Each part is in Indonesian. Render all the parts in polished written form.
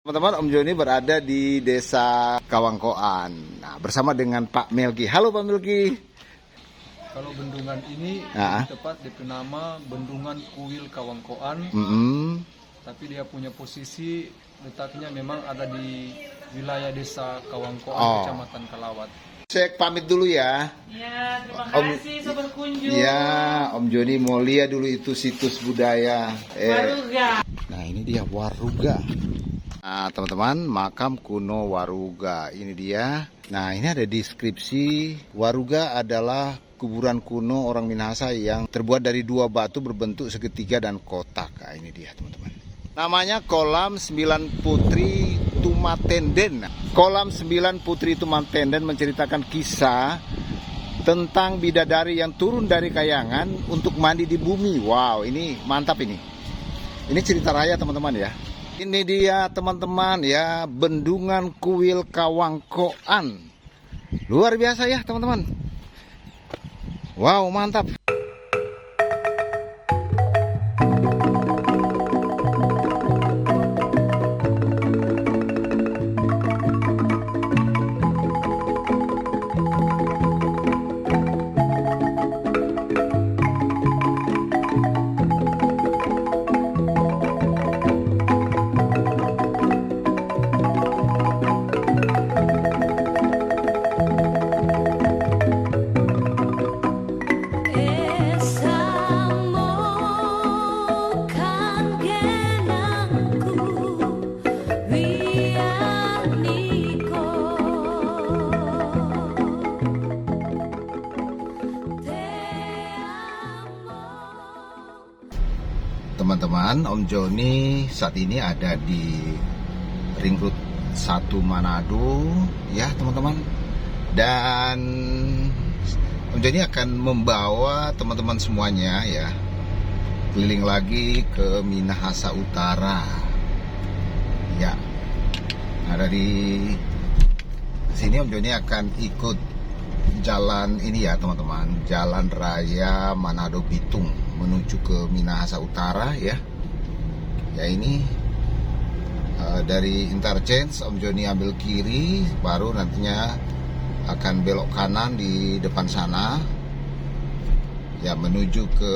Teman-teman, Om Joni berada di Desa Kawangkoan. Nah, bersama dengan Pak Melki. Halo Pak Melki. Kalau bendungan ini tepat DP nama Bendungan Kuil Kawangkoan. Tapi dia punya posisi letaknya memang ada di wilayah Desa Kawangkoan, Kecamatan Kalawat. Saya pamit dulu ya. Ya, terima kasih sobat kunjung. Ya, Om Joni mau lihat dulu itu situs budaya. Waruga. Nah, ini dia Waruga. Nah, teman-teman, makam kuno Waruga. Ini dia. Nah, ini ada deskripsi. Waruga adalah kuburan kuno orang Minahasa yang terbuat dari dua batu berbentuk segitiga dan kotak. Nah, ini dia, teman-teman. Namanya Kolam 9 Putri Tumatenden. Kolam 9 Putri Tumatenden menceritakan kisah tentang bidadari yang turun dari kayangan untuk mandi di bumi. Wow, ini mantap ini. Ini cerita raya, teman-teman ya. Ini dia teman-teman ya, Bendungan Kuil Kawangkoan. Luar biasa ya teman-teman. Wow, mantap. Teman-teman, Om Joni saat ini ada di Ring Road 1 Manado ya teman-teman. Dan Om Joni akan membawa teman-teman semuanya ya keliling lagi ke Minahasa Utara. Ya. Nah, dari sini Om Joni akan ikut jalan ini ya teman-teman, Jalan Raya Manado Bitung menuju ke Minahasa Utara ya. Ya ini dari interchange Om Joni ambil kiri, baru nantinya akan belok kanan di depan sana ya menuju ke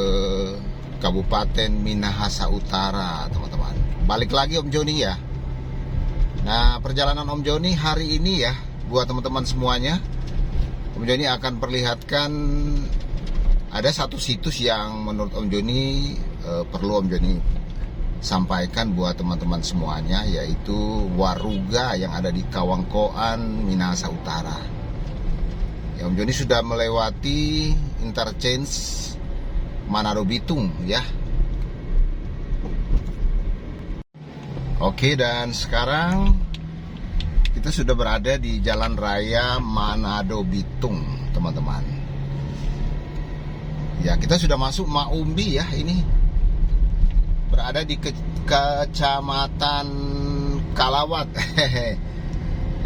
Kabupaten Minahasa Utara teman-teman. Balik lagi Om Joni ya. Nah, perjalanan Om Joni hari ini ya buat teman-teman semuanya, Om Joni akan perlihatkan ada satu situs yang menurut Om Joni perlu Om Joni sampaikan buat teman-teman semuanya, yaitu Waruga yang ada di Kawangkoan, Minahasa Utara. Ya, Om Joni sudah melewati interchange Manado Bitung ya. Oke, dan sekarang kita sudah berada di Jalan Raya Manado Bitung teman-teman. Ya, kita sudah masuk Maumbi ya, ini berada di Kecamatan Kalawat.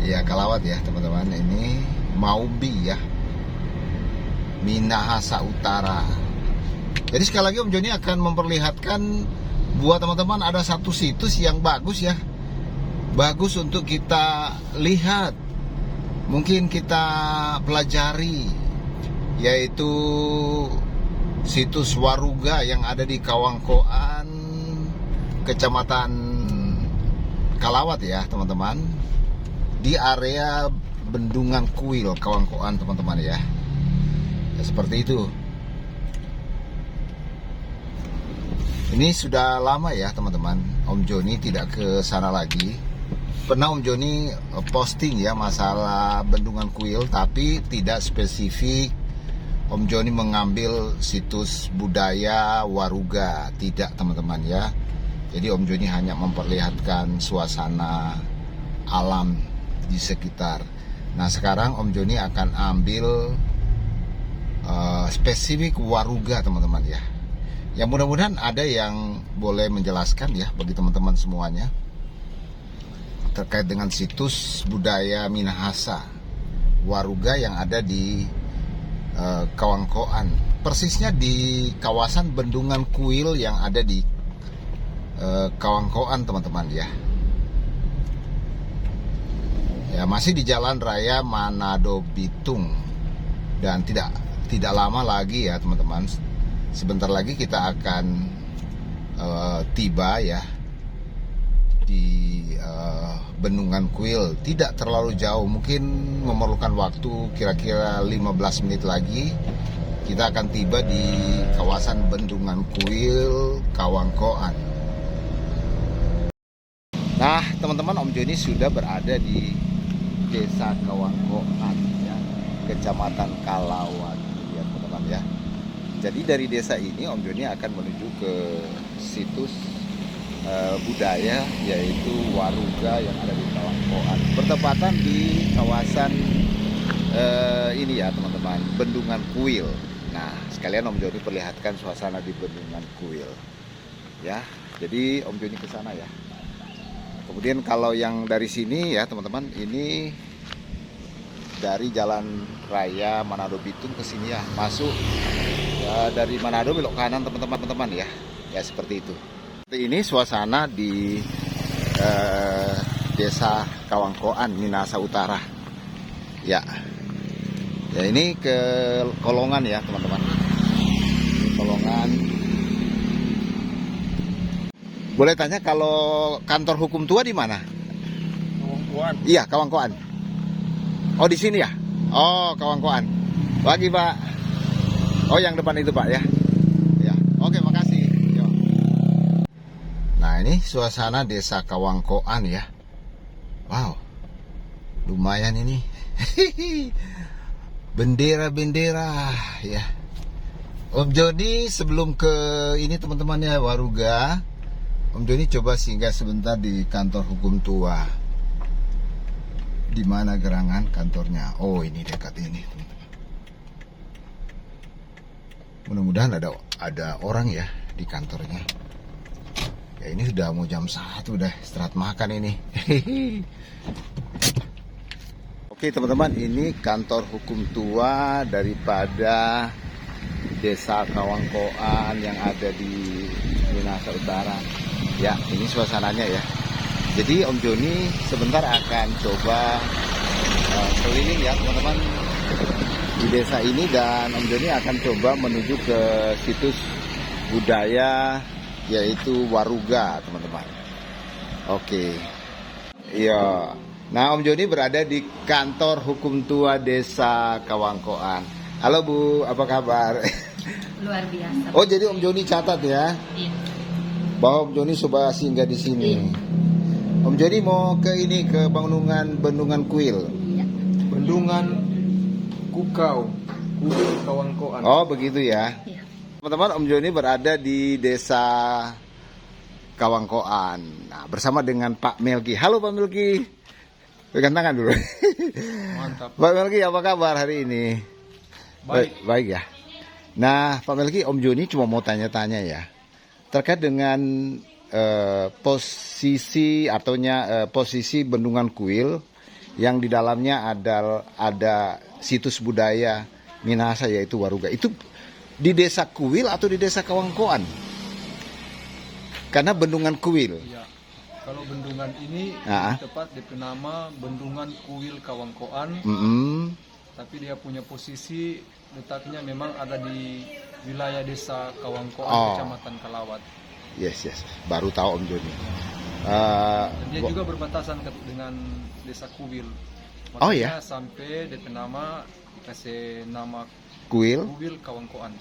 Ya, Kalawat ya teman-teman. Ini Maumbi ya, Minahasa Utara. Jadi sekali lagi Om Joni akan memperlihatkan buat teman-teman ada satu situs yang bagus ya, bagus untuk kita lihat, mungkin kita pelajari, yaitu situs Waruga yang ada di Kawangkoan, Kecamatan Kalawat ya teman-teman, di area Bendungan Kuil Kawangkoan teman-teman ya. Ya, seperti itu. Ini sudah lama ya teman-teman, Om Joni tidak ke sana lagi. Pernah Om Joni posting ya masalah Bendungan Kuil, tapi tidak spesifik Om Joni mengambil situs budaya Waruga, tidak teman-teman ya. Jadi Om Joni hanya memperlihatkan suasana alam di sekitar. Nah, sekarang Om Joni akan ambil spesifik Waruga teman-teman ya. Ya, mudah-mudahan ada yang boleh menjelaskan ya bagi teman-teman semuanya terkait dengan situs budaya Minahasa Waruga yang ada di Kawangkoan, persisnya di kawasan Bendungan Kuil yang ada di Kawangkoan teman-teman ya. Ya, masih di Jalan Raya Manado Bitung. Dan tidak lama lagi ya teman-teman. Sebentar lagi kita akan tiba ya di Bendungan Kuil. Tidak terlalu jauh, mungkin memerlukan waktu kira-kira 15 menit lagi. Kita akan tiba di kawasan Bendungan Kuil, Kawangkoan. Nah teman-teman, Om Joni sudah berada di Desa Kawangkoan ya, Kecamatan Kalawat ya teman-teman ya. Jadi dari desa ini Om Joni akan menuju ke situs budaya, yaitu Waruga yang ada di Kawangkoan, bertepatan di kawasan ini ya teman-teman, Bendungan Kuil. Nah sekalian Om Joni perlihatkan suasana di Bendungan Kuil ya. Jadi Om Joni ke sana ya. Kemudian kalau yang dari sini ya teman-teman, ini dari Jalan Raya Manado Bitung ke sini ya, masuk dari Manado belok kanan teman-teman ya. Ya seperti itu. Ini suasana di Desa Kawangkoan, Minahasa Utara. Ya. Ya ini ke Kolongan ya teman-teman. Ini Kolongan. Boleh tanya kalau kantor hukum tua di mana? Kawangkoan. Iya, Kawangkoan. Oh, di sini ya? Oh, Kawangkoan. Lagi, Pak. Oh, yang depan itu, Pak ya. Ya. Oke, makasih. Yo. Nah, ini suasana Desa Kawangkoan ya. Wow. Lumayan ini. Bendera-bendera ya. Om Joni sebelum ke ini teman-teman ya, Waruga, Om Joni coba singgah sebentar di kantor hukum tua. Di mana gerangan kantornya? Oh, ini dekat ini, teman-teman. Mudah-mudahan ada orang ya di kantornya. Ya ini sudah mau jam 1 udah istirahat makan ini. Oke, teman-teman, ini kantor hukum tua daripada Desa Kawangkoan yang ada di Minahasa Utara. Ya, ini suasananya ya. Jadi Om Joni sebentar akan coba keliling ya teman-teman di desa ini, dan Om Joni akan coba menuju ke situs budaya yaitu Waruga teman-teman. Oke. Iya. Nah Om Joni berada di kantor hukum tua Desa Kawangkoan. Halo Bu, apa kabar? Luar biasa. Oh jadi Om Joni catat ya? Iya. Bahwa Om Joni coba singgah di sini. Iya. Om Joni mau ke ini, ke Bendungan Kuil. Iya. Bendungan Kuil Kawangkoan. Oh begitu ya. Iya. Teman-teman, Om Joni berada di Desa Kawangkoan. Nah, bersama dengan Pak Melki. Halo Pak Melki. Pegang tangan dulu. Mantap. Pak Melki, apa kabar hari ini? Baik. Baik ya. Nah, Pak Melki, Om Joni cuma mau tanya-tanya ya. Terkait dengan posisi posisi Bendungan Kuil yang di dalamnya ada situs budaya Minahasa yaitu Waruga. Itu di Desa Kuil atau di Desa Kawangkoan? Karena Bendungan Kuil. Ya. Kalau bendungan ini tepat DP nama Bendungan Kuil Kawangkoan. Tapi dia punya posisi letaknya memang ada di wilayah Desa Kawangkoan, Kecamatan Kalawat. Yes. Baru tahu Om Joni. Dia juga berbatasan dengan Desa Kuil. Makanya oh ya. Sampai DP nama dikasih nama Kuil Kawangkoan.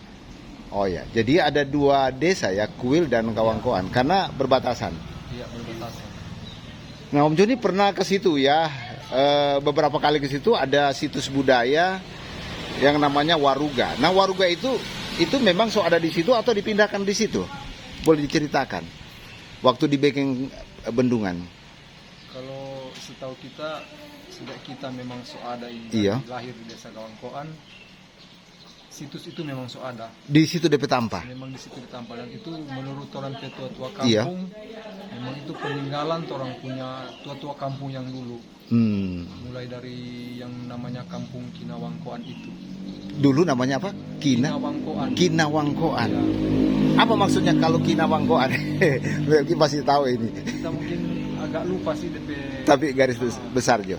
Oh ya. Jadi ada 2 desa ya, Kuil dan Kawangkoan, karena berbatasan. Iya, berbatasan. Nah, Om Joni pernah ke situ ya. Beberapa kali ke situ, ada situs budaya yang namanya Waruga. Nah, Waruga itu memang ada di situ atau dipindahkan di situ? Boleh diceritakan waktu di backing bendungan. Kalau setahu kita, sejak kita memang ada lahir di Desa Kawangkoan, situs itu memang ada. Di situ DP Tampa. Memang di situ ditampa, dan itu menurut orang tua-tua kampung, memang itu peninggalan orang punya tua-tua kampung yang dulu. Mulai dari yang namanya Kampung Kinawangkoan itu. Dulu namanya apa? Kinawangkoan. Kinawangkoan. Ya. Apa maksudnya kalau Kinawangkoan? Melki pasti tahu ini. Kita mungkin agak lupa sih DP. Tapi garis besar Jo.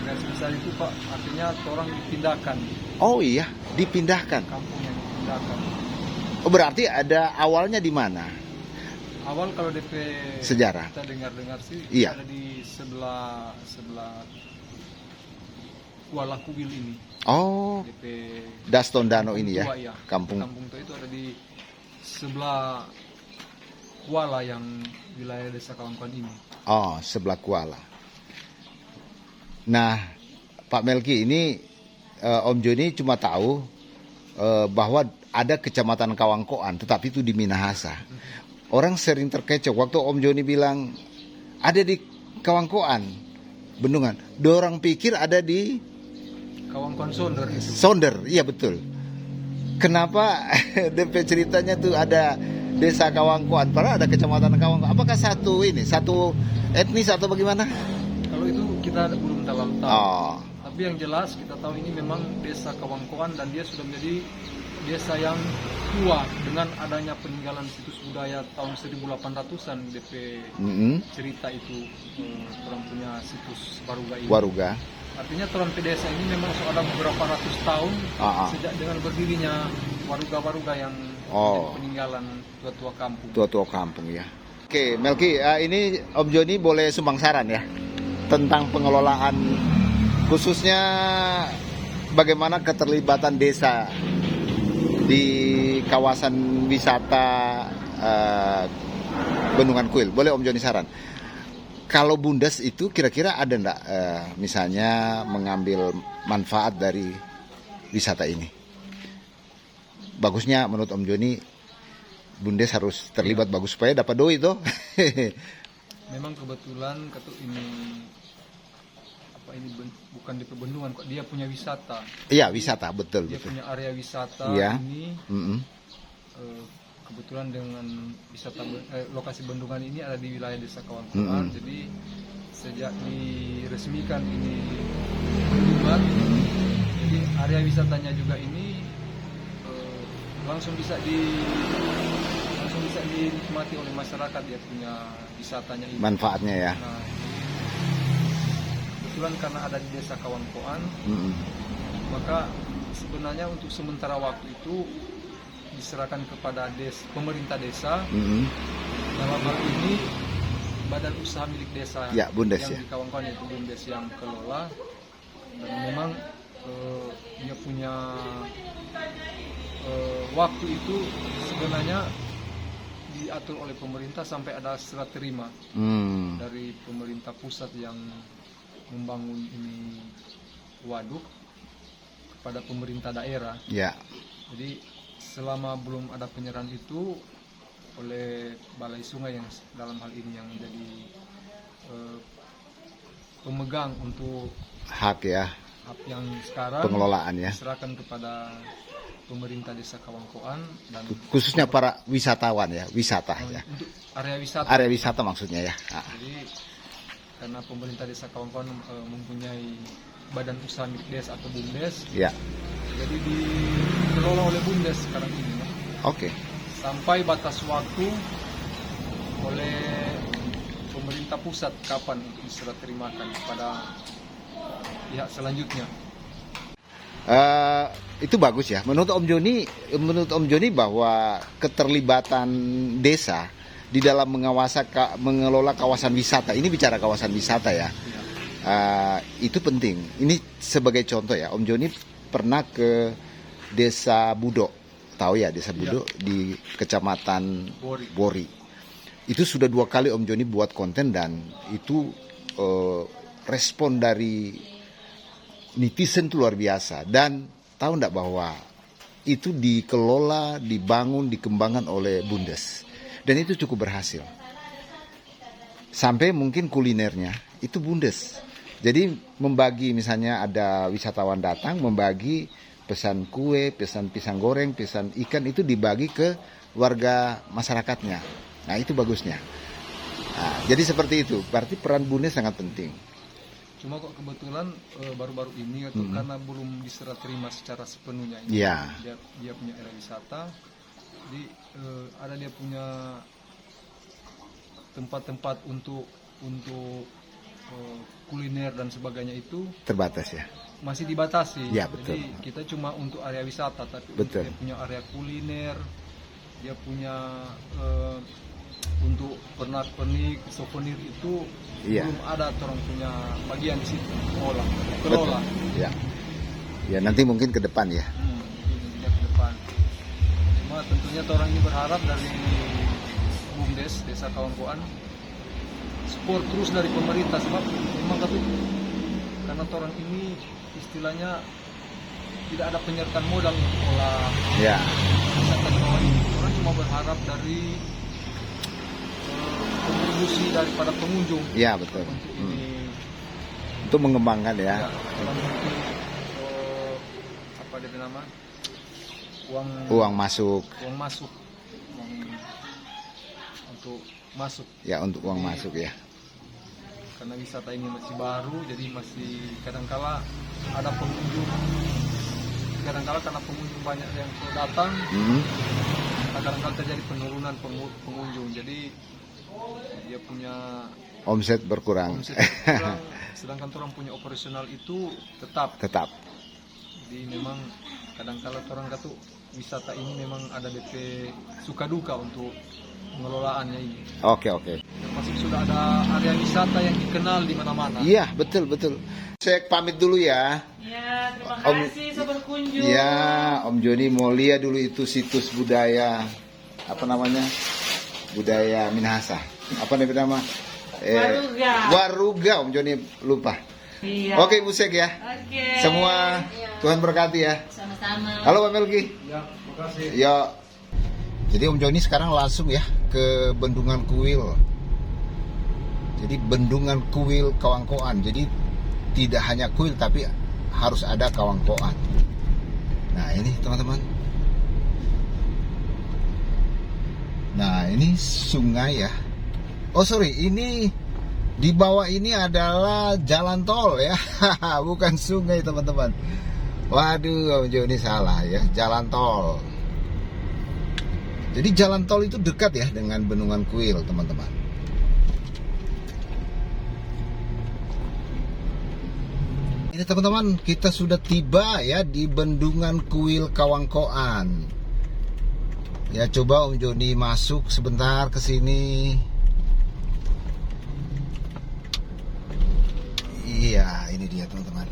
garis besar itu Pak, artinya orang dipindahkan, Oh iya, dipindahkan. kampung yang dipindahkan. Oh, berarti ada awalnya di mana? Awal kalau DP Sejarah. kita dengar-dengar sih Iya. ada di sebelah Kuala Kubil ini. Oh, DP Dastondano ini ya, Tua, iya. kampung. Kampung Tua itu ada di sebelah Kuala yang wilayah desa Kawangkoan ini. Oh, sebelah Kuala. Nah, Pak Melki ini Om Joni cuma tahu bahwa ada kecamatan Kawangkoan, tetapi itu di Minahasa. Orang sering terkecoh waktu Om Joni bilang ada di Kawangkoan, Bendungan. Dorang pikir ada di Kawangkoan Sonder itu. Sonder, iya betul. Kenapa DP ceritanya tuh ada desa Kawangkoan, padahal ada kecamatan Kawangkoan. Apakah satu etnis atau bagaimana? Kalau itu kita belum tahu. Oh, Tapi yang jelas kita tahu ini memang desa Kawangkoan dan dia sudah menjadi desa yang tua dengan adanya peninggalan situs budaya tahun 1800-an DP cerita itu orang punya situs Waruga ini. Waruga. Artinya Toron desa ini memang sudah beberapa ratus tahun sejak dengan berdirinya waruga-waruga yang menjadi peninggalan tua-tua kampung. Tua-tua kampung ya. Oke, Melki, ini Om Joni boleh sumbang saran ya tentang pengelolaan khususnya bagaimana keterlibatan desa di kawasan wisata Bendungan Kuil. Boleh Om Joni saran? Kalau Bundes itu kira-kira ada enggak misalnya mengambil manfaat dari wisata ini? Bagusnya menurut Om Joni Bundes harus terlibat bagus supaya dapat doi itu. Memang kebetulan ini bukan di Bendungan kok, dia punya wisata. Iya, wisata, betul. Dia punya area wisata ini. Kebetulan dengan lokasi bendungan ini ada di wilayah desa Kawangkoan. Jadi sejak diresmikan ini bendungan, jadi area wisatanya juga ini langsung bisa dinikmati oleh masyarakat. Dia punya wisatanya ini. Manfaatnya ya. Nah, kebetulan karena ada di desa Kawangkoan, maka sebenarnya untuk sementara waktu itu diserahkan kepada pemerintah desa. Dalam hal ini badan usaha milik desa ya, Bundes, yang di Kawangkoan itu Bundes yang kelola, dan memang dia punya waktu itu sebenarnya diatur oleh pemerintah sampai ada serah terima dari pemerintah pusat yang membangun ini waduk kepada pemerintah daerah. Ya. Jadi selama belum ada penyerahan itu oleh Balai Sungai yang dalam hal ini yang menjadi pemegang untuk hak yang sekarang pengelolaan ya, diserahkan kepada pemerintah desa Kawangkoan dan khususnya para wisatawan ya, wisata ya. Untuk area wisata. Area wisata maksudnya ya. Jadi karena pemerintah desa Kawangkoan mempunyai badan usaha milik desa atau Bundes. Ya. Jadi dikelola oleh Bundes sekarang ini. Oke. Sampai batas waktu oleh pemerintah pusat kapan untuk diserah terimakan kepada pihak selanjutnya. Itu bagus ya. Menurut Om Joni bahwa keterlibatan desa di dalam mengelola kawasan wisata, ini bicara kawasan wisata ya, itu penting. Ini sebagai contoh ya, Om Joni pernah ke Desa Budo, tahu ya Desa Budo di Kecamatan Bori. Itu sudah 2 kali Om Joni buat konten dan itu respon dari netizen itu luar biasa. Dan tahu enggak bahwa itu dikelola, dibangun, dikembangkan oleh Bundes. Dan itu cukup berhasil. Sampai mungkin kulinernya itu Bundes. Jadi membagi, misalnya ada wisatawan datang, membagi pesan kue, pesan pisang goreng, pesan ikan, itu dibagi ke warga masyarakatnya. Nah itu bagusnya. Nah, jadi seperti itu, berarti peran Bundes sangat penting. Cuma kok kebetulan baru-baru ini karena belum diserah terima secara sepenuhnya ini. Yeah. Dia punya area wisata, jadi ada dia punya tempat-tempat untuk kuliner dan sebagainya itu terbatas ya. masih dibatasi. Ya, betul. Jadi kita cuma untuk area wisata, tapi Betul. dia punya area kuliner, dia punya untuk pernak-pernik, souvenir itu Iya. belum ada orang punya bagian di situ, kelola. Betul. Ya. Ya nanti mungkin ke depan ya. Ini ke depan. Cuma tentunya orang ini berharap dari BUMDes Desa Kawangkoan support terus dari pemerintah, sebab memang tapi karena orang ini istilahnya tidak ada penyertaan modal untuk olah Ya. wisata di bawah ini. Orang cuma berharap dari kontribusi daripada pengunjung Ya betul. untuk ini Untuk mengembangkan ya, ya. dalam bentuk apa dia nama Uang masuk. uang masuk untuk masuk, Ya untuk uang Jadi, masuk ya. karena wisata ini masih baru, jadi masih kadangkala ada pengunjung, kadangkala karena pengunjung banyak yang datang, kadangkala terjadi penurunan pengunjung, jadi dia punya Omset berkurang. omset kurang, sedangkan orang punya operasional itu tetap. Jadi memang kadangkala orang kata wisata ini memang ada DP suka duka untuk pengelolaannya ini. Oke. Yang pasti sudah ada area wisata yang dikenal di mana-mana. Iya betul. Saya pamit dulu ya. Ya, terima Om- kasih sobat kunjung. Ya Om Joni mau lihat dulu itu situs budaya apa namanya, budaya Minahasa. Apa nama? Waruga. Waruga Om Joni lupa. Iya. Oke Bu Sek ya. Oke. Semua Tuhan berkati ya. Sama-sama. Halo Pak Melki. Ya, terima kasih. Ya. Jadi Om Joni sekarang langsung ya ke Bendungan Kuil. Jadi Bendungan Kuil Kawangkoan. Jadi tidak hanya kuil tapi harus ada Kawangkoan. Nah ini teman-teman. Nah ini sungai ya. Oh sorry, ini di bawah ini adalah jalan tol ya. Bukan sungai teman-teman. Waduh Om Joni salah ya, jalan tol. Jadi jalan tol itu dekat ya dengan Bendungan Kuil teman-teman. Ini teman-teman, kita sudah tiba ya di Bendungan Kuil Kawangkoan. Ya coba Om Joni masuk sebentar ke sini. Iya, ini dia teman-teman.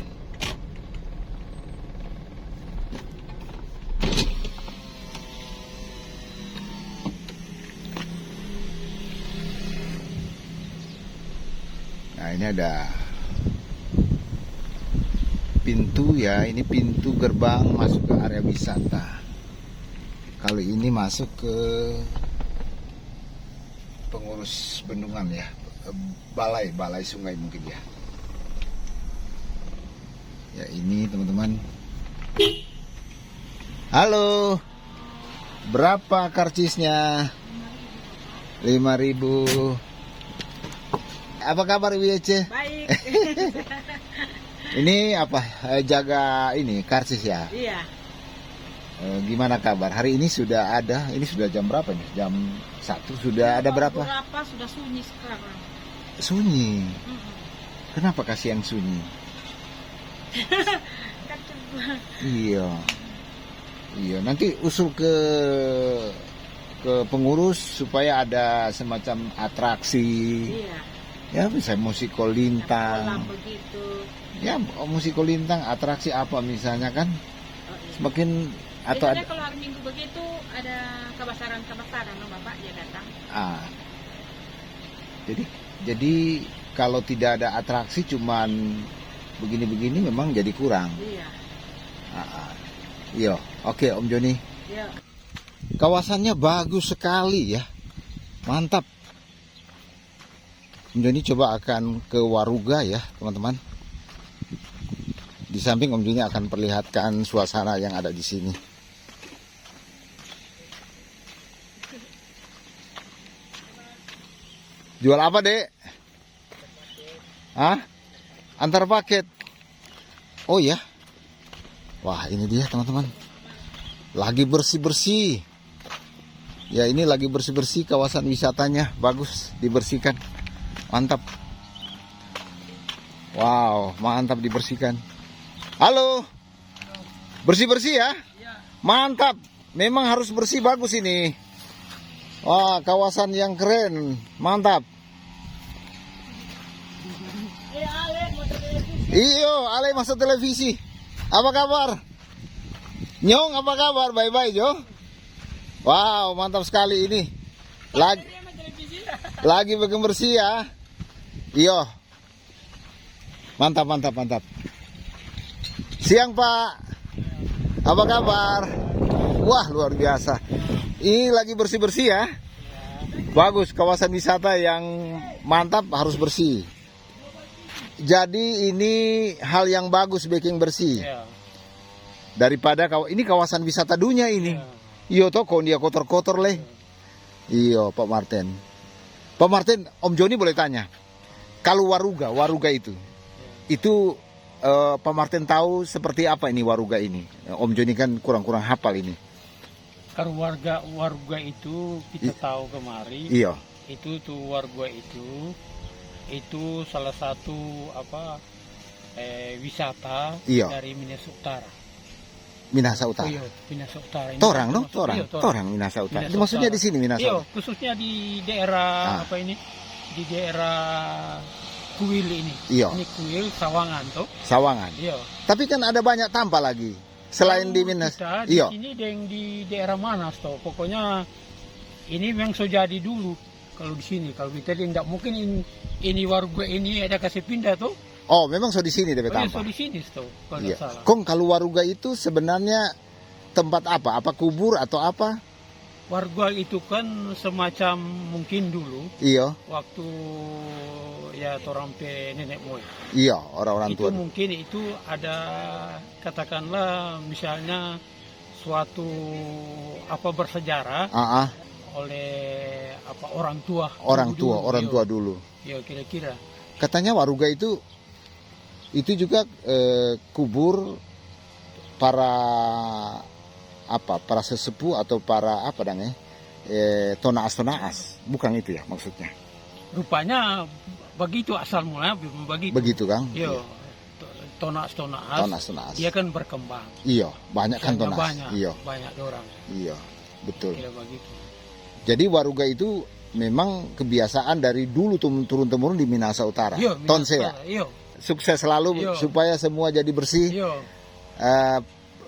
Nah, ini ada pintu ya, ini pintu gerbang masuk ke area wisata. Kali ini masuk ke pengurus bendungan ya, balai sungai mungkin ya. Ya ini teman-teman. Halo, berapa karcisnya? 5.000. Apa kabar Ibu Ece? Baik. Ini apa? Jaga ini karcis ya? Iya. Gimana kabar? Hari ini sudah ada. Ini sudah jam berapa nih? Jam 1 sudah ada berapa? Berapa sudah sunyi sekarang? Sunyi. Kenapa kasih yang sunyi? Iya. Iya, nanti usul ke pengurus supaya ada semacam atraksi. Iya. Ya, bisa musikolintang. Begitu. Ya, musikolintang, atraksi apa misalnya kan? Semakin atau Biasanya kalau hari Minggu begitu ada kebasaran loh Bapak dia datang. Jadi kalau tidak ada atraksi cuman begini-begini memang jadi kurang. Iya. Iya, oke Om Joni. Iya. Kawasannya bagus sekali ya. Mantap. Om Joni coba akan ke Waruga ya, teman-teman. Di samping Om Joni akan perlihatkan suasana yang ada di sini. Jual apa, Dek? Hah? Antar paket. Oh ya. Wah, ini dia, teman-teman. Lagi bersih-bersih. Ya, ini lagi bersih-bersih kawasan wisatanya. Bagus dibersihkan. Mantap. Wow, mantap dibersihkan. Halo. Bersih-bersih ya? Mantap. Memang harus bersih, bagus ini. Wah, kawasan yang keren. Mantap. Iyo, Ale masuk televisi. Apa kabar? Nyong, apa kabar? Bye-bye, Jo. Wow, mantap sekali ini. Lagi bikin bersih ya. Iyo. Mantap, mantap, mantap. Siang, Pak. Apa kabar? Wah, luar biasa. Ini lagi bersih-bersih ya. Bagus, kawasan wisata yang mantap harus bersih. Jadi ini hal yang bagus bikin bersih. Daripada ini kawasan wisata dunia ini. Iyo toh, kok dia kotor-kotor leh. Iyo, Pak Martin. Pak Martin, Om Joni boleh tanya. Kalau waruga itu Pak Martin tahu seperti apa ini waruga ini? Om Joni kan kurang-kurang hafal ini. Kalau waruga itu kita tahu kemarin. Iya. Itu tuh waruga itu salah satu wisata dari Minahasa Utara. Minahasa Utara. Iya, Minahasa Utara. Torang dong, Torang Minahasa Utara. Itu maksudnya di sini Minahasa. Iya, khususnya di daerah di daerah Kuil ini. Iya. Ini Kuil Sawangan tuh. Sawangan. Iya. Tapi kan ada banyak tampak lagi selain di Minahasa. Iya. Di sini di daerah Manas tuh. Pokoknya ini memang sudah jadi dulu. Kalau di sini, kalau kita tidak mungkin ini waruga ini ada kasih pindah tuh. Oh, memang so di sini deh tampak. So di sini tuh, kalau iya. salah. Kong kalau waruga itu sebenarnya tempat apa? Apa kubur atau apa? Waruga itu kan semacam mungkin dulu. Iya. Waktu ya torang pe nenek moyang. Iya, orang-orang tua. Itu mungkin itu ada katakanlah misalnya suatu bersejarah. Oleh orang tua dulu. Ya kira-kira. Katanya waruga itu juga kubur para sesepuh atau para tonaas, bukan itu ya maksudnya? Rupanya begitu asal mulanya begitu. Begitu Kang? Iya. Tonaas. Dia kan berkembang. Iya, banyak kan tonaas. Banyak orang. Iya, betul. Kira begitu. Jadi waruga itu memang kebiasaan dari dulu turun-temurun di Minahasa Utara. Tonse ya. Sukses selalu supaya semua jadi bersih.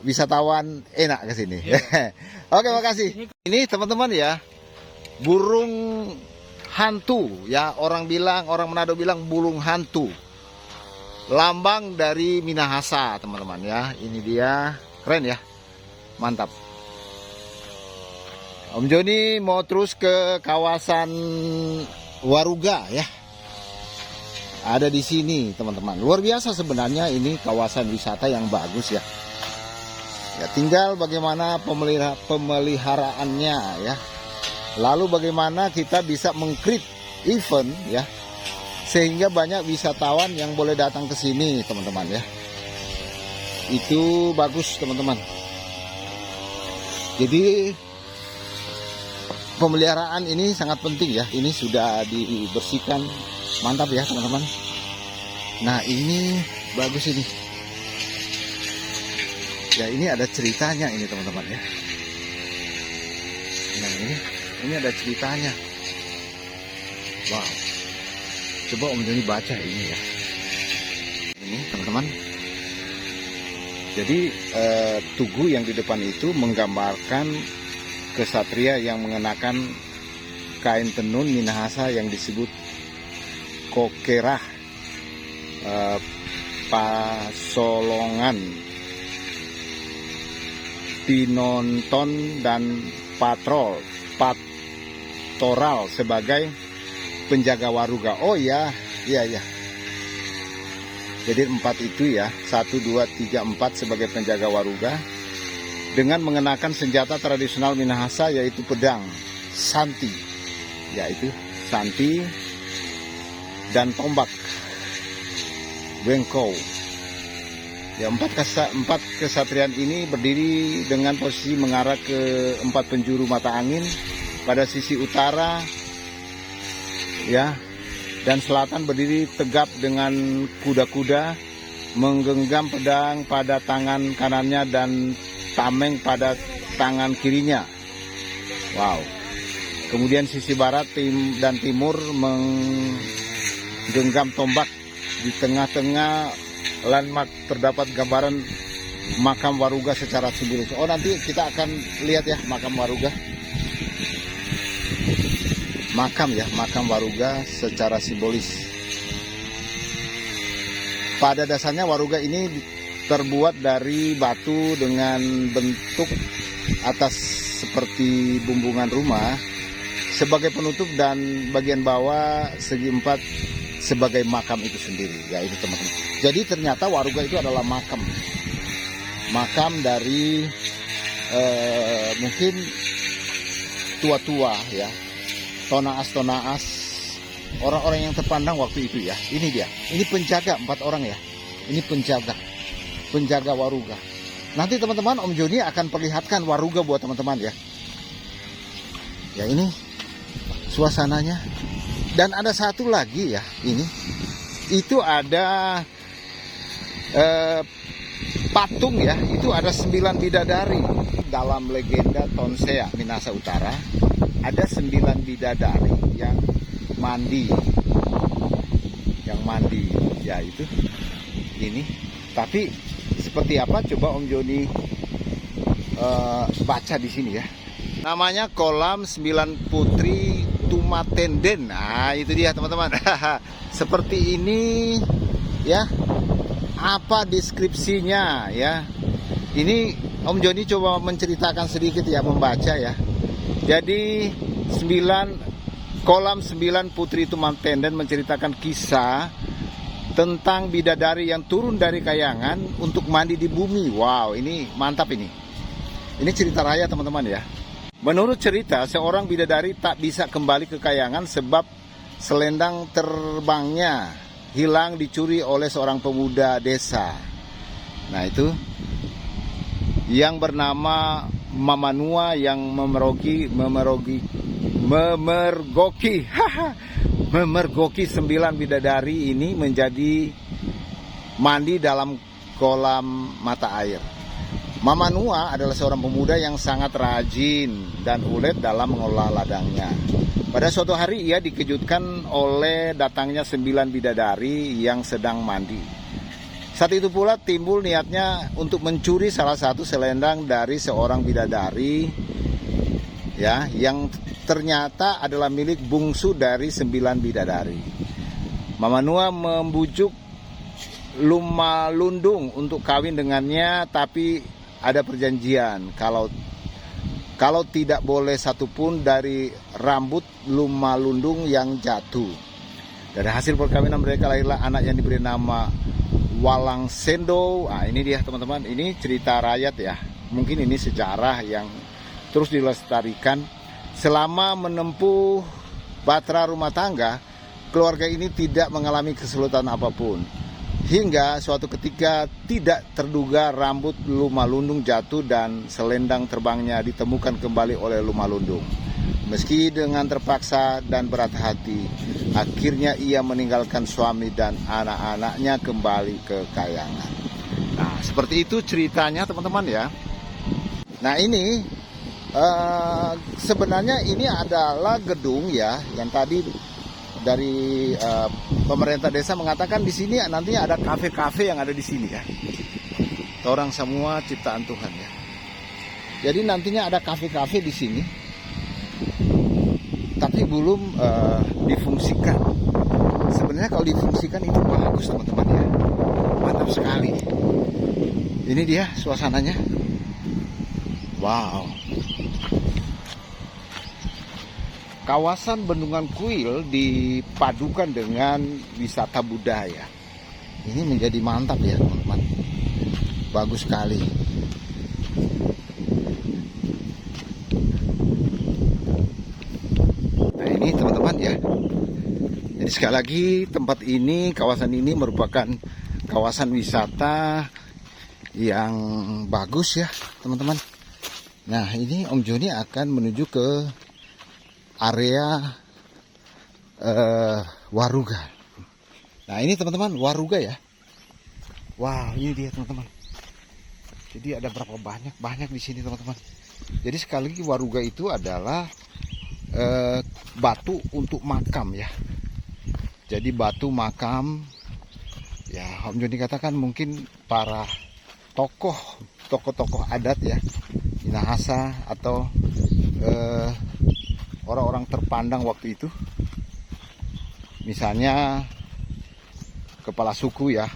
Wisatawan enak ke sini. Oke, makasih. Ini teman-teman ya, burung hantu ya, orang Manado bilang burung hantu. Lambang dari Minahasa, teman-teman ya. Ini dia, keren ya. Mantap. Om Joni mau terus ke kawasan waruga ya. Ada di sini teman-teman. Luar biasa sebenarnya ini kawasan wisata yang bagus ya. Ya tinggal bagaimana pemeliharaannya ya. Lalu bagaimana kita bisa meng-create event ya. Sehingga banyak wisatawan yang boleh datang ke sini teman-teman ya. Itu bagus teman-teman. Jadi pemeliharaan ini sangat penting ya. Ini sudah dibersihkan, mantap ya teman-teman. Nah ini bagus ini. Ya ini ada ceritanya ini teman-teman ya. Nah ini ada ceritanya. Wow. Coba Om Joni baca ini ya. Ini teman-teman. Jadi tugu yang di depan itu menggambarkan kesatria yang mengenakan kain tenun Minahasa yang disebut kokerah, pasolongan, pinonton dan patoral sebagai penjaga waruga. Oh ya. Jadi 4 itu ya, 1, 2, 3, 4 sebagai penjaga waruga. Dengan mengenakan senjata tradisional Minahasa yaitu pedang, santi, yaitu santi dan tombak, bengkau. Ya, 4 kesatrian ini berdiri dengan posisi mengarah ke 4 penjuru mata angin pada sisi utara, ya, dan selatan berdiri tegap dengan kuda-kuda, menggenggam pedang pada tangan kanannya dan tameng pada tangan kirinya. Wow. Kemudian sisi barat dan timur menggenggam tombak. Di tengah-tengah landmark terdapat gambaran makam Waruga secara simbolis. Oh, nanti kita akan lihat ya makam Waruga. Makam Waruga secara simbolis. Pada dasarnya Waruga ini terbuat dari batu dengan bentuk atas seperti bumbungan rumah sebagai penutup dan bagian bawah segi empat sebagai makam itu sendiri, ya itu teman-teman. Jadi ternyata Waruga itu adalah makam dari mungkin tua-tua ya, tonaas orang-orang yang terpandang waktu itu ya. Ini dia, ini penjaga 4 orang ya, ini penjaga Waruga. Nanti teman-teman Om Joni akan perlihatkan Waruga buat teman-teman ya. Ya ini suasananya. Dan ada satu lagi ya, ini itu ada patung ya, itu ada 9 bidadari. Dalam legenda Tonsea Minahasa Utara ada 9 bidadari yang mandi ya, itu ini. Tapi seperti apa coba Om Joni baca di sini ya. Namanya Kolam 9 Putri Tumatenden. Nah, itu dia teman-teman. Seperti ini ya. Apa deskripsinya ya? Ini Om Joni coba menceritakan sedikit ya, membaca ya. Jadi Kolam 9 Putri Tumatenden menceritakan kisah tentang bidadari yang turun dari kayangan untuk mandi di bumi. Wow, ini mantap ini. Ini cerita raya teman-teman ya. Menurut cerita, seorang bidadari tak bisa kembali ke kayangan sebab selendang terbangnya hilang dicuri oleh seorang pemuda desa. Nah itu yang bernama Mamanua yang memergoki 9 bidadari ini menjadi mandi dalam kolam mata air. Mamanua adalah seorang pemuda yang sangat rajin dan ulet dalam mengolah ladangnya. Pada suatu hari ia dikejutkan oleh datangnya 9 bidadari yang sedang mandi. Saat itu pula timbul niatnya untuk mencuri salah satu selendang dari seorang bidadari ya, yang ternyata adalah milik bungsu dari 9 bidadari. Mamanua membujuk Lumalundung untuk kawin dengannya, tapi ada perjanjian kalau tidak boleh satupun dari rambut Lumalundung yang jatuh. Dari hasil perkawinan mereka lahirlah anak yang diberi nama Walang Sendo. Nah, ini dia teman-teman, ini cerita rakyat ya. Mungkin ini sejarah yang terus dilestarikan. Selama menempuh batra rumah tangga, keluarga ini tidak mengalami kesulitan apapun. Hingga suatu ketika tidak terduga rambut Lumalundung jatuh dan selendang terbangnya ditemukan kembali oleh Lumalundung. Meski dengan terpaksa dan berat hati, akhirnya ia meninggalkan suami dan anak-anaknya kembali ke kayangan. Nah, seperti itu ceritanya teman-teman ya. Nah ini sebenarnya ini adalah gedung ya, yang tadi dari pemerintah desa mengatakan di sini nantinya ada kafe-kafe yang ada di sini ya. Orang semua ciptaan Tuhan ya. Jadi nantinya ada kafe-kafe di sini, tapi belum difungsikan. Sebenarnya kalau difungsikan itu bagus teman-teman ya, mantap sekali. Ini dia suasananya. Wow. Kawasan Bendungan Kuil dipadukan dengan wisata budaya. Ini menjadi mantap ya teman-teman. Bagus sekali. Nah ini teman-teman ya. Jadi sekali lagi tempat ini, kawasan ini merupakan kawasan wisata yang bagus ya teman-teman. Nah ini Om Joni akan menuju ke area Waruga. Nah ini teman-teman waruga ya. Wah ini dia teman-teman. Jadi ada berapa banyak di sini teman-teman. Jadi sekali lagi waruga itu adalah batu untuk makam ya. Jadi batu makam ya, Om Joni katakan mungkin para tokoh-tokoh adat ya, Minahasa atau orang-orang terpandang waktu itu. Misalnya kepala suku ya,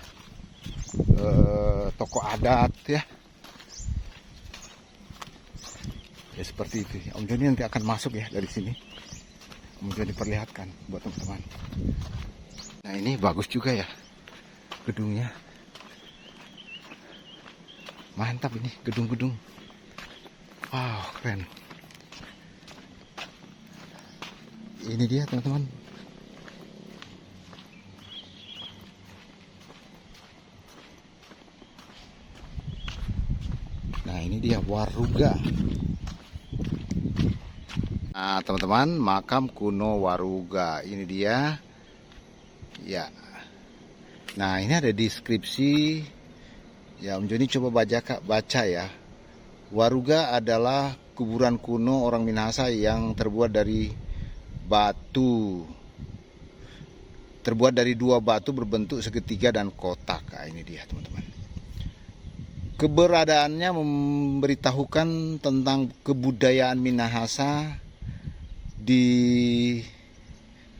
tokoh adat ya. Ya seperti itu. Om Joni nanti akan masuk ya dari sini. Om Joni perlihatkan buat teman-teman. Nah ini bagus juga ya gedungnya. Mantap ini gedung-gedung. Wow keren. Ini dia teman-teman. Nah ini dia waruga. Nah teman-teman, makam kuno waruga. Ini dia. Ya. Nah ini ada deskripsi. Ya Om Joni coba baca ya. Waruga adalah kuburan kuno orang Minahasa yang terbuat dari batu. Terbuat dari 2 batu berbentuk segitiga dan kotak. Nah, ini dia teman-teman. Keberadaannya memberitahukan tentang kebudayaan Minahasa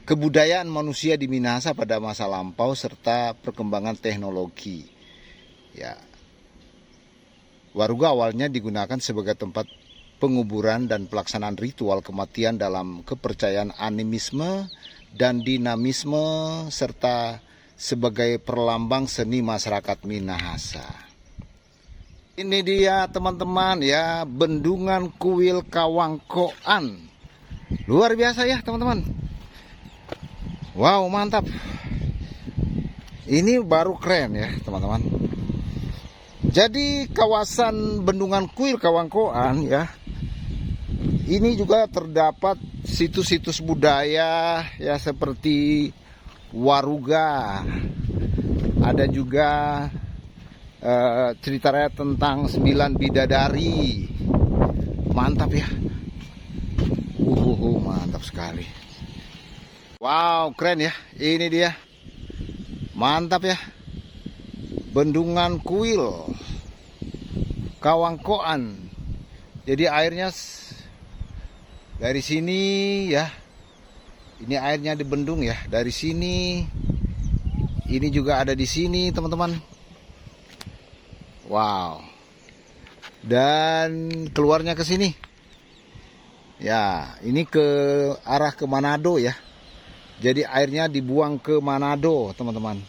kebudayaan manusia di Minahasa pada masa lampau serta perkembangan teknologi. Ya. Waruga awalnya digunakan sebagai tempat penguburan dan pelaksanaan ritual kematian dalam kepercayaan animisme dan dinamisme serta sebagai perlambang seni masyarakat Minahasa. Ini dia teman-teman ya, Bendungan Kuil Kawangkoan. Luar biasa ya teman-teman. Wow mantap. Ini baru keren ya teman-teman. Jadi kawasan Bendungan Kuil Kawangkoan ya, ini juga terdapat situs-situs budaya ya seperti waruga. Ada juga ceritanya tentang 9 bidadari. Mantap ya. Mantap sekali. Wow, keren ya. Ini dia. Mantap ya. Bendungan Kuil Kawangkoan. Jadi airnya dari sini ya. Ini airnya di bendung ya. Dari sini. Ini juga ada di sini, teman-teman. Wow. Dan keluarnya ke sini. Ya, ini ke arah ke Manado ya. Jadi airnya dibuang ke Manado, teman-teman.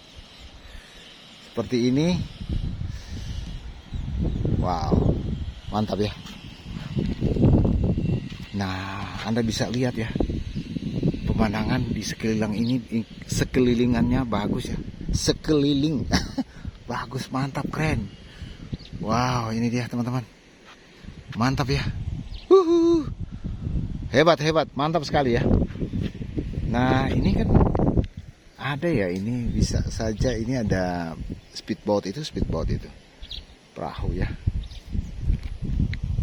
Seperti ini. Wow, mantap ya. Nah, Anda bisa lihat ya. Pemandangan di sekelilingannya bagus ya. Sekeliling. Bagus, mantap, keren. Wow, ini dia teman-teman. Mantap ya. Hebat, mantap sekali ya. Nah ini kan ada ya, ini bisa saja ini ada speedboat itu, perahu ya.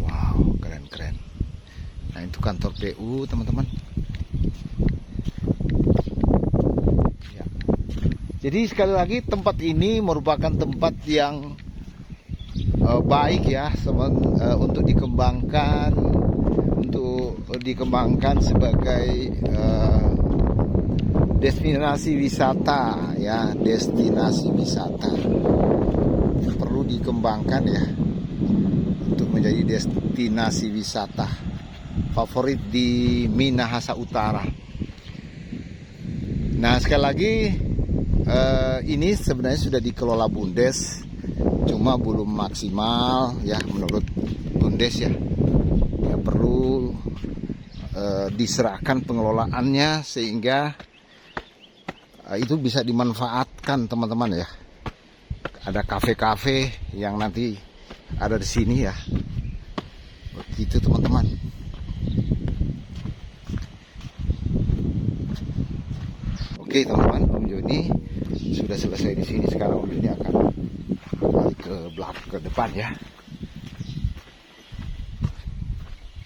Wow, keren. Nah itu kantor PU teman-teman ya. Jadi sekali lagi tempat ini merupakan tempat yang baik ya untuk dikembangkan sebagai destinasi wisata ya, perlu dikembangkan ya untuk menjadi destinasi wisata favorit di Minahasa Utara. Nah sekali lagi ini sebenarnya sudah dikelola Bundes, cuma belum maksimal ya menurut Bundes ya. Perlu diserahkan pengelolaannya sehingga itu bisa dimanfaatkan teman-teman ya. Ada kafe-kafe yang nanti ada di sini ya. Begitu teman-teman. Oke teman-teman, Om Joni sudah selesai di sini. Sekarang Om Joni akan kembali ke belakang, ke depan ya.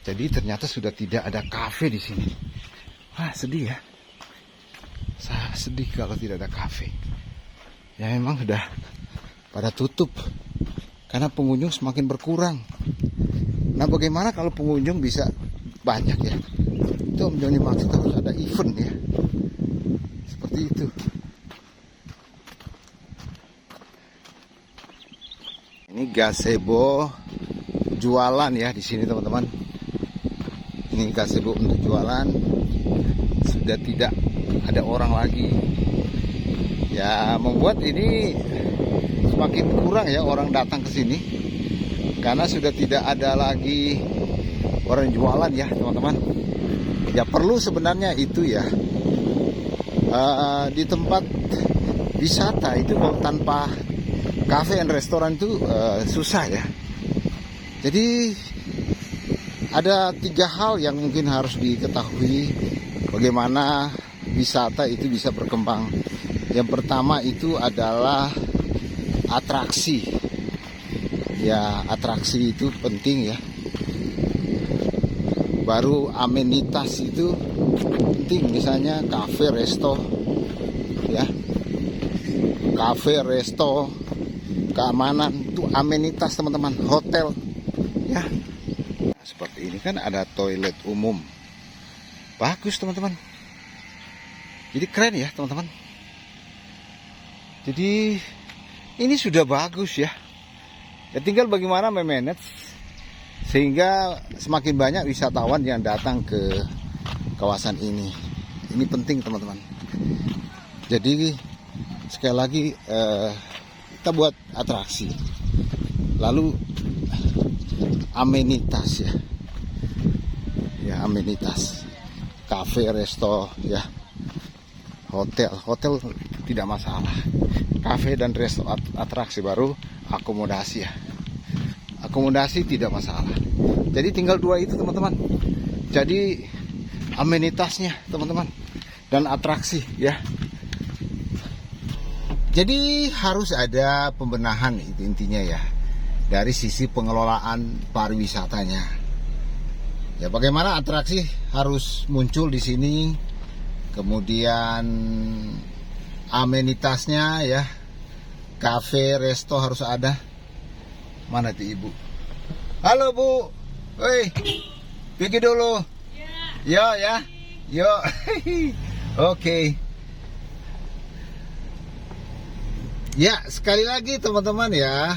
Jadi ternyata sudah tidak ada kafe di sini. Wah, sedih ya. Saya sedih kalau tidak ada kafe. Ya memang sudah pada tutup karena pengunjung semakin berkurang. Nah, bagaimana kalau pengunjung bisa banyak ya? Itu Om Joni maksud harus ada event ya. Seperti itu. Ini gazebo jualan ya di sini teman-teman. Ini gazebo untuk jualan. Sudah tidak ada orang lagi. Ya membuat ini semakin kurang ya orang datang ke sini. Karena sudah tidak ada lagi orang jualan ya teman-teman. Ya perlu sebenarnya itu ya. Di tempat wisata itu kalau tanpa kafe dan restoran itu susah ya. Jadi ada 3 hal yang mungkin harus diketahui bagaimana wisata itu bisa berkembang. Yang pertama itu adalah atraksi. Ya, atraksi itu penting ya. Baru amenitas itu penting, misalnya kafe, resto ya. Kafe, resto, keamanan itu amenitas teman-teman. Hotel ya. Nah, seperti ini kan ada toilet umum. Bagus teman-teman. Jadi keren ya teman-teman. Jadi ini sudah bagus ya. Ya tinggal bagaimana memanage sehingga semakin banyak wisatawan yang datang ke kawasan ini. Ini penting teman-teman. Jadi sekali lagi kita buat atraksi. Lalu amenitas ya. Ya amenitas. Kafe, resto ya. Hotel tidak masalah. Kafe dan resto atraksi, baru akomodasi ya. Akomodasi tidak masalah. Jadi tinggal 2 itu teman-teman. Jadi amenitasnya teman-teman dan atraksi ya. Jadi harus ada pembenahan itu intinya ya. Dari sisi pengelolaan pariwisatanya. Ya bagaimana atraksi harus muncul di sini. Kemudian amenitasnya ya. Kafe, resto harus ada. Mana tuh ibu? Halo bu. Woi. Pergi dulu. Yo ya. Yo. Oke. Ya, sekali lagi teman-teman ya.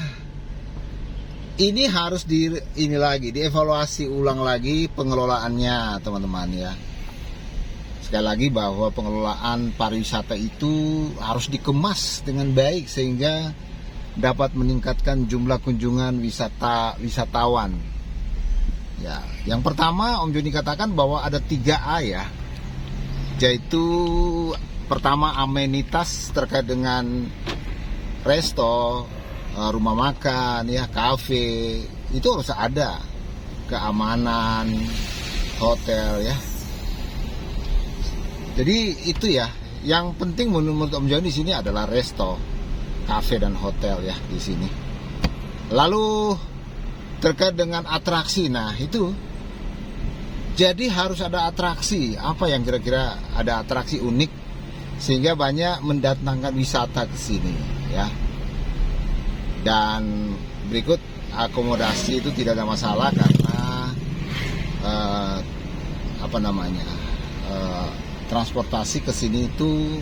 Ini harus dievaluasi ulang lagi pengelolaannya teman-teman ya. Sekali lagi bahwa pengelolaan pariwisata itu harus dikemas dengan baik sehingga dapat meningkatkan jumlah kunjungan wisatawan. Ya, yang pertama Om Joni katakan bahwa ada 3A ya. Yaitu pertama amenitas terkait dengan resto, rumah makan ya, kafe, itu harus ada. Keamanan, hotel ya. Jadi itu ya, yang penting menurut Om Joni di sini adalah resto, kafe dan hotel ya di sini. Lalu terkait dengan atraksi, nah itu jadi harus ada atraksi. Apa yang kira-kira ada atraksi unik sehingga banyak mendatangkan wisata ke sini ya. Dan berikut akomodasi itu tidak ada masalah karena transportasi ke sini itu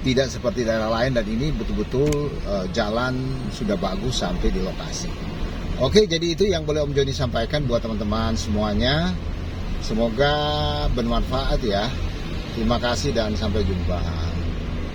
tidak seperti daerah lain, dan ini betul-betul jalan sudah bagus sampai di lokasi. Oke, jadi itu yang boleh Om Joni sampaikan buat teman-teman semuanya. Semoga bermanfaat ya. Terima kasih dan sampai jumpa.